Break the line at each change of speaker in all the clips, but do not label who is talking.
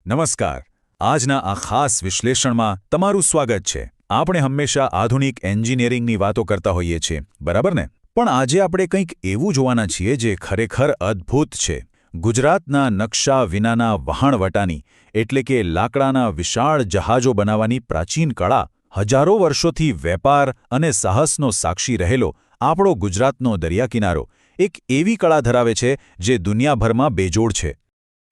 નમસ્કાર. આજના આ ખાસ વિશ્લેષણમાં તમારું સ્વાગત છે. આપણે હંમેશા આધુનિક એન્જિનિયરિંગની વાતો કરતા હોઈએ છીએ, બરાબર ને? પણ આજે આપણે કંઈક એવું જોવાના છીએ જે ખરેખર અદ્ભુત છે. ગુજરાતના નકશા વિનાના વહાણવટાની એટલે કે લાકડાના વિશાળ જહાજો બનાવવાની પ્રાચીન કળા, હજારો વર્ષોથી વેપાર અને સાહસનો સાક્ષી રહેલો આપણો ગુજરાતનો દરિયાકિનારો એક એવી કળા ધરાવે છે જે દુનિયાભરમાં બેજોડ છે.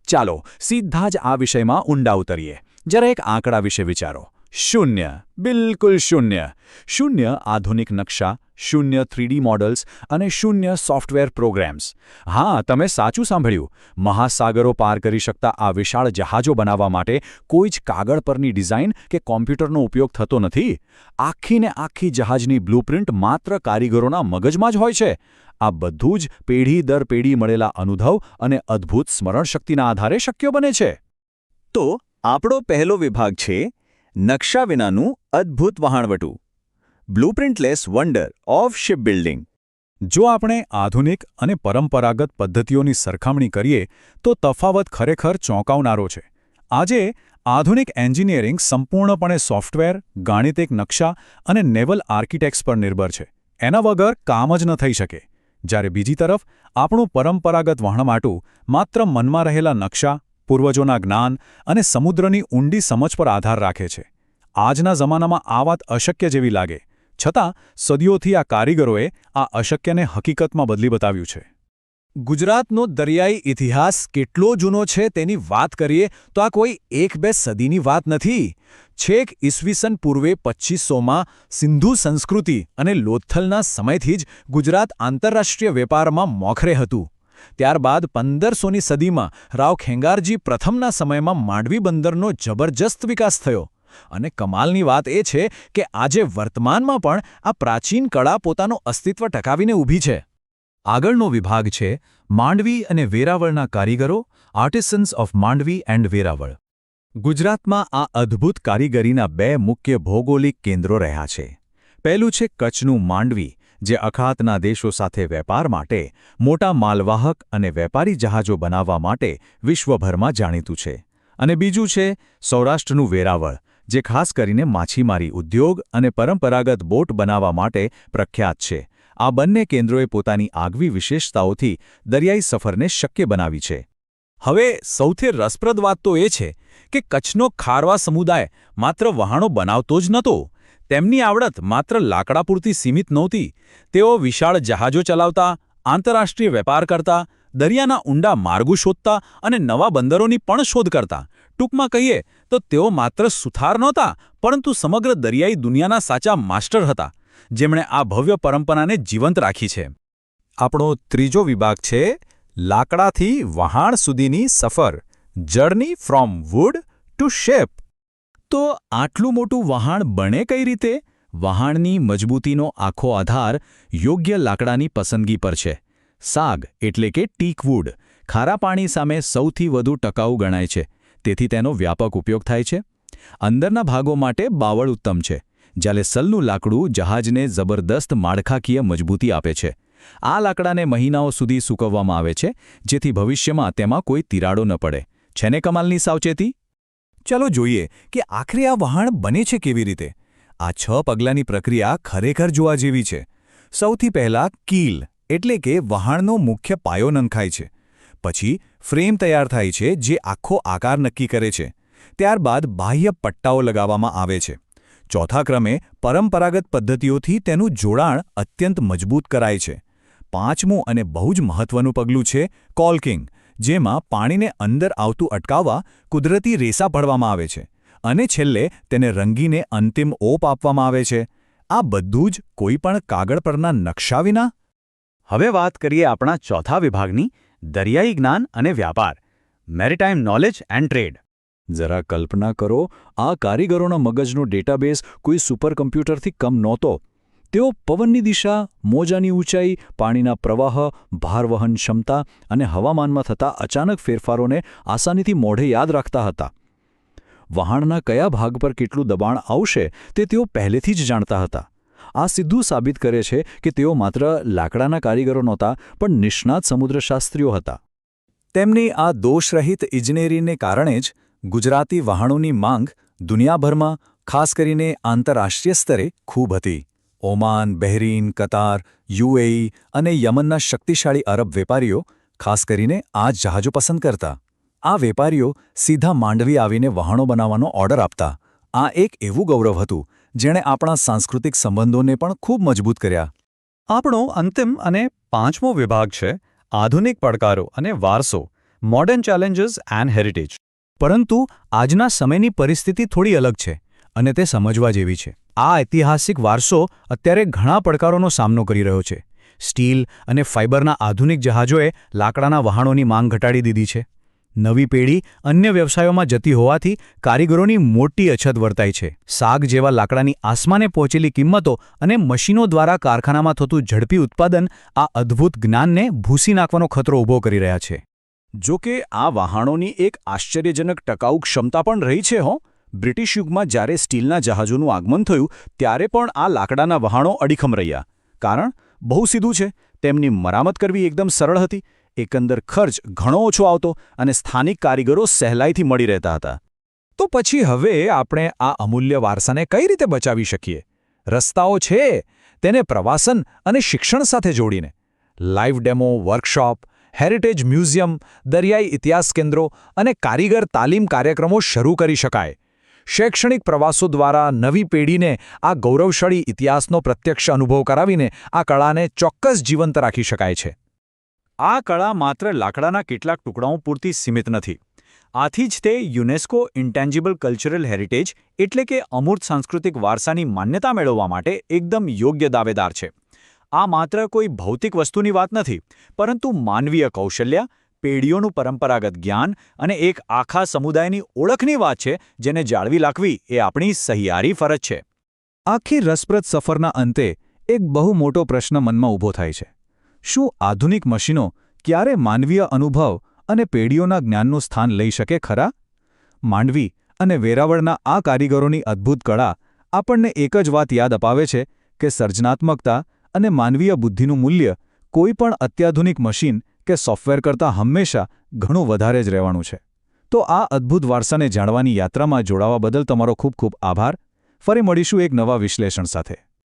ચાલો સીધા જ આ વિષયમાં ઊંડા ઉતરીએ. જરા એક આંકડા વિશે વિચારો. 0, બિલકુલ 0. 0 આધુનિક નકશા, 0 3D મોડલ્સ અને 0 સોફ્ટવેર પ્રોગ્રામ્સ. હા, તમે સાચું સાંભળ્યું. મહાસાગરો પાર કરી શકતા આ વિશાળ જહાજો બનાવવા માટે કોઈ જ કાગળ પરની ડિઝાઇન કે કોમ્પ્યુટરનો ઉપયોગ થતો નથી. આખીને આખી જહાજની બ્લુપ્રિન્ટ માત્ર કારીગરોના મગજમાં જ હોય છે. આ બધું જ પેઢી દર પેઢી મળેલા અનુભવ અને અદ્ભુત સ્મરણશક્તિના આધારે શક્ય બને છે.
તો આપણો પહેલો વિભાગ છે નકશા વિનાનું અદ્ભુત વહાણવટું. બ્લુપ્રિન્ટલેસ વન્ડર ઓફ શિપબિલ્ડિંગ.
જો આપણે આધુનિક અને પરંપરાગત પદ્ધતિઓની સરખામણી કરીએ તો તફાવત ખરેખર ચોંકાવનારો છે. આજે આધુનિક એન્જિનિયરિંગ સંપૂર્ણપણે સોફ્ટવેર, ગાણિતિક નકશા અને નેવલ આર્કિટેક્ટ્સ પર નિર્ભર છે. એના વગર કામ જ ન થઈ શકે. જ્યારે બીજી તરફ આપણું પરંપરાગત વહાણવટું માત્ર મનમાં રહેલા નકશા, પૂર્વજોના જ્ઞાન અને સમુદ્રની ઊંડી સમજ પર આધાર રાખે છે. આજના જમાનામાં આ વાત અશક્ય જેવી લાગે, છતાં સદીઓથી આ કારીગરોએ આ અશક્યને હકીકતમાં બદલી બતાવ્યું છે.
ગુજરાતનો દરિયાઈ ઇતિહાસ કેટલો જૂનો છે તેની વાત કરીએ તો આ કોઈ 1-2 સદીની વાત નથી. છેક ઈસવીસન પૂર્વે 2500માં સિંધુ સંસ્કૃતિ અને લોથલના સમયથી જ ગુજરાત આંતરરાષ્ટ્રીય વેપારમાં મોખરે હતું. ત્યારબાદ 1500ની સદીમાં રાવ ખેંગારજી પ્રથમના સમયમાં માંડવી બંદરનો જબરજસ્ત વિકાસ થયો. અને કમાલની વાત એ છે કે આજે વર્તમાનમાં પણ આ પ્રાચીન કળા પોતાનું અસ્તિત્વ ટકાવીને ઊભી છે.
આગળનો વિભાગ છે માંડવી અને વેરાવળના કારીગરો, આર્ટિસન્સ ઓફ માંડવી એન્ડ વેરાવળ. ગુજરાતમાં આ અદ્ભુત કારીગરીના 2 મુખ્ય ભૌગોલિક કેન્દ્રો રહ્યા છે. પહેલું છે કચ્છનું માંડવી, જે અખાતના દેશો સાથે વેપાર માટે, મોટા માલવાહક અને વેપારી જહાજો બનાવવા માટે વિશ્વભરમાં જાણીતું છે. અને બીજું છે સૌરાષ્ટ્રનું વેરાવળ, જે ખાસ કરીને માછીમારી ઉદ્યોગ અને પરંપરાગત બોટ બનાવવા માટે પ્રખ્યાત છે. આ બંને કેન્દ્રોએ પોતાની આગવી વિશેષતાઓથી દરિયાઈ સફરને શક્ય બનાવી છે.
હવે સૌથી રસપ્રદ વાત તો એ છે કે કચ્છનો ખારવા સમુદાય માત્ર વહાણો બનાવતો જ નહોતો. તેમની આવડત માત્ર લાકડા પૂરતી સીમિત નહોતી. તેઓ વિશાળ જહાજો ચલાવતા, આંતરરાષ્ટ્રીય વેપાર કરતા, દરિયાના ઊંડા માર્ગો શોધતા અને નવા બંદરોની પણ શોધ કરતા. ટૂંકમાં કહીએ તો તેઓ માત્ર સુથાર નહોતા, પરંતુ સમગ્ર દરિયાઈ દુનિયાના સાચા માસ્ટર હતા, જેમણે આ ભવ્ય પરંપરાને જીવંત રાખી છે.
આપણો ત્રીજો વિભાગ છે લાકડાથી વહાણ સુધીની સફર, journey from wood to ship.
તો આટલું મોટું વહાણ બને કઈ રીતે? વહાણની મજબૂતીનો આખો આધાર યોગ્ય લાકડાની પસંદગી પર છે. સાગ એટલે કે ટીકવુડ ખારા પાણી સામે સૌથી વધુ ટકાઉ ગણાય છે, તેથી તેનો વ્યાપક ઉપયોગ થાય છે. અંદરના ભાગો માટે બાવળ ઉત્તમ છે, જ્યારે સલનું લાકડું જહાજને જબરદસ્ત માળખાકીય મજબૂતી આપે છે. આ લાકડાને મહિનાઓ સુધી સૂકવવામાં આવે છે, જેથી ભવિષ્યમાં તેમાં કોઈ તિરાડો ન પડે. છે ને કમાલની સાવચેતી?
ચાલો જોઈએ કે આખરે આ વહાણ બને છે કેવી રીતે. આ 6 પગલાંની પ્રક્રિયા ખરેખર જોવા જેવી છે. સૌથી પહેલાં કીલ એટલે કે વહાણનો મુખ્ય પાયો નંખાય છે. પછી ફ્રેમ તૈયાર થાય છે, જે આખો આકાર નક્કી કરે છે. ત્યારબાદ બાહ્ય પટ્ટાઓ લગાવવામાં આવે છે. ચોથા ક્રમે પરંપરાગત પદ્ધતિઓથી તેનું જોડાણ અત્યંત મજબૂત કરાય છે. પાંચમું અને બહુ જ મહત્વનું પગલું છે કોલ્કિંગ, જેમાં પાણીને અંદર આવતું અટકાવવા કુદરતી રેસા ભરવામાં આવે છે. અને છેલ્લે તેને રંગીને અંતિમ ઓપ આપવામાં આવે છે. આ બધું જ કોઈ પણ કાગળ પરના નકશા વિના.
હવે વાત કરીએ આપણા ચોથા વિભાગની, દરિયાઈ જ્ઞાન અને વ્યાપાર, મેરીટાઈમ નોલેજ એન્ડ ટ્રેડ.
જરા કલ્પના કરો, આ કારીગરોના મગજનો ડેટાબેઝ કોઈ સુપરકમ્પ્યુટરથી કમ નહોતો. તેઓ પવનની દિશા, મોજાની ઊંચાઈ, પાણીના પ્રવાહ, ભારવહન ક્ષમતા અને હવામાનમાં થતા અચાનક ફેરફારોને આસાનીથી મોઢે યાદ રાખતા હતા. વહાણના કયા ભાગ પર કેટલું દબાણ આવશે તે તેઓ પહેલેથી જ જાણતા હતા. આ સીધું સાબિત કરે છે કે તેઓ માત્ર લાકડાના કારીગરો નહોતા, પણ નિષ્ણાત સમુદ્રશાસ્ત્રીઓ હતા. તેમની આ દોષરહિત ઇજનેરીને કારણે જ ગુજરાતી વહાણોની માંગ દુનિયાભરમાં, ખાસ કરીને આંતરરાષ્ટ્રીય સ્તરે ખૂબ હતી. ઓમાન, બહેરીન, કતાર, યુએઈ અને યમનના શક્તિશાળી અરબ વેપારીઓ ખાસ કરીને આ જ જહાજો પસંદ કરતા. આ વેપારીઓ સીધા માંડવી આવીને વહાણો બનાવવાનો ઓર્ડર આપતા. આ એક એવું ગૌરવ હતું જેણે આપણા સાંસ્કૃતિક સંબંધોને પણ ખૂબ મજબૂત કર્યા.
આપણો અંતિમ અને 5મો વિભાગ છે આધુનિક પડકારો અને વારસો, મોડર્ન ચેલેન્જીસ એન્ડ હેરિટેજ.
પરંતુ આજના સમયની પરિસ્થિતિ થોડી અલગ છે અને તે સમજવા જેવી છે. આ ઐતિહાસિક વારસો અત્યારે ઘણા પડકારોનો સામનો કરી રહ્યો છે. સ્ટીલ અને ફાઇબરના આધુનિક જહાજોએ લાકડાના વહાણોની માંગ ઘટાડી દીધી છે. નવી પેઢી અન્ય વ્યવસાયોમાં જતી હોવાથી કારીગરોની મોટી અછત વર્તાય છે. સાગ જેવા લાકડાની આસમાને પહોંચેલી કિંમતો અને મશીનો દ્વારા કારખાનામાં થતું ઝડપી ઉત્પાદન આ અદ્ભુત જ્ઞાનને ભૂંસી નાખવાનો ખતરો ઊભો કરી રહ્યા છે.
જો કે આ વહાણોની એક આશ્ચર્યજનક ટકાઉ ક્ષમતા પણ રહી છે. બ્રિટિશ યુગમાં જ્યારે સ્ટીલના જહાજોનું આગમન થયું ત્યારે પણ આ લાકડાના વહાણો અડીખમ રહ્યા. કારણ બહુ સીધું છે, તેમની મરામત કરવી એકદમ સરળ હતી, એકંદર ખર્ચ ઘણો ઓછો આવતો અને સ્થાનિક કારીગરો સહેલાઈથી મળી રહેતા હતા.
તો પછી હવે આપણે આ અમૂલ્ય વારસાને કઈ રીતે બચાવી શકીએ? રસ્તાઓ છે, તેને પ્રવાસન અને શિક્ષણ સાથે જોડીને. Live demo, workshop, heritage museum, દરિયાઈ ઇતિહાસ કેન્દ્રો અને કારીગર તાલીમ કાર્યક્રમો શરૂ કરી શકાય. શૈક્ષણિક પ્રવાસો દ્વારા નવી પેઢીને આ ગૌરવશાળી ઇતિહાસનો પ્રત્યક્ષ અનુભવ કરાવીને આ કળાને ચોક્કસ જીવંત રાખી શકાય છે.
આ કળા માત્ર લાકડાના કેટલાક ટુકડાઓ પૂરતી સીમિત નથી. આથી જ તે યુનેસ્કો ઇન્ટેન્જિબલ કલ્ચરલ હેરિટેજ એટલે કે અમૂર્ત સાંસ્કૃતિક વારસાની માન્યતા મેળવવા માટે એકદમ યોગ્ય દાવેદાર છે. આ માત્ર કોઈ ભૌતિક વસ્તુની વાત નથી, પરંતુ માનવીય કૌશલ્ય, પેઢીઓનું પરંપરાગત જ્ઞાન અને એક આખા સમુદાયની ઓળખની વાત છે, જેને જાળવી રાખવી એ આપણી સહિયારી ફરજ છે.
આખી રસપ્રદ સફરના અંતે એક બહુ મોટો પ્રશ્ન મનમાં ઊભો થાય છે. શું આધુનિક મશીનો ક્યારે માનવીય અનુભવ અને પેઢીઓના જ્ઞાનનું સ્થાન લઈ શકે ખરા? માંડવી અને વેરાવળના આ કારીગરોની અદ્ભુત કળા આપણને એક જ વાત યાદ અપાવે છે કે સર્જનાત્મકતા અને માનવીય બુદ્ધિનું મૂલ્ય કોઈપણ અત્યાધુનિક મશીન કે સોફ્ટવેર કરતાં હંમેશા ઘણું વધારે જ રહેવાનું છે. તો આ અદ્ભુત વારસાને જાણવાની યાત્રામાં જોડાવા બદલ તમારો ખૂબ ખૂબ આભાર. ફરી મળીશું એક નવા વિશ્લેષણ સાથે.